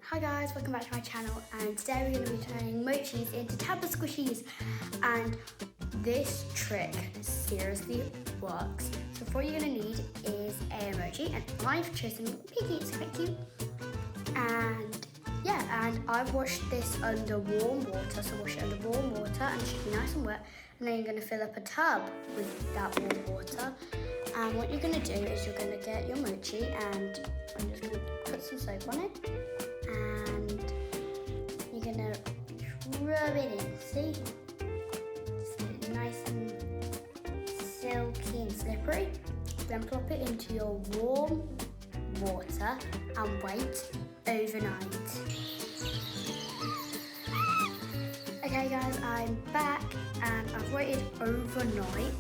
Hi guys, welcome back to my channel, and today we're going to be turning Mochis into TabaSquishies, and this trick seriously works. So what you're going to need is a Mochi, and I've chosen Piggy, it's quite cute. And yeah, and I've washed this under warm water, so wash it under warm water and it should be nice and wet. And then you're going to fill up a tub with that warm water. And what you're going to do is you're going to get your Mochi, and I'm just going to put some soap on it. And you're going to rub it in, see? It's nice and silky and slippery. Then plop it into your warm water and wait overnight. Okay guys, I'm back and I've waited overnight,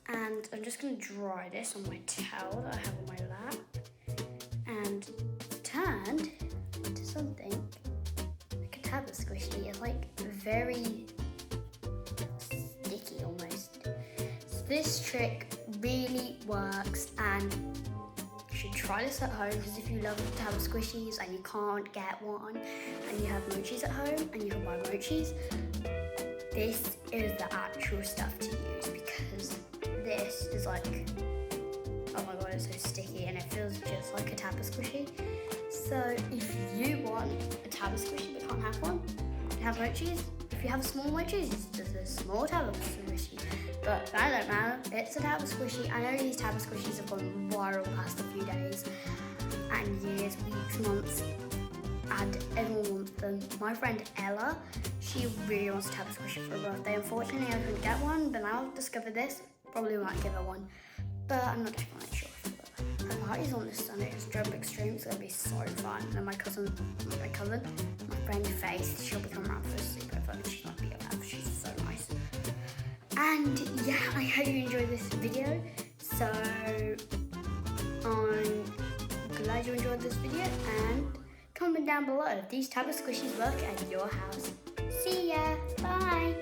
and I'm just going to dry this on my towel that I have on my lap, and turned into something like a TabaSquishy. It's like very sticky almost. So this trick really works, and you should try this at home, because if you love TabaSquishies and you can't get one and you have Mochis at home and you can buy Mochis, this is the actual stuff to use, because this is like, oh my god, it's so sticky and it feels just like a TabaSquishy. So if you want a TabaSquishy but can't have one, you have Mochis. If you have small Mochis, it's just a small TabaSquishy. But that don't matter, it's a TabaSquishy. I know these TabaSquishies have gone viral past a few days and years, weeks, months, and everyone wants them. My friend Ella, she really wants a TabaSquishy for her birthday. Unfortunately, I couldn't get one, but now I've discovered this, probably might give her one. But I'm not definitely sure. Her party's on this Sunday, it's Jump Extreme, it's gonna be so fun. And then my friend Faith, she'll be coming around for a sleepover, and she might be around, she's so nice. And yeah, I hope you enjoyed this video. So I'm glad you enjoyed this video, and comment down below if these TabaSquishies work at your house. See ya, bye.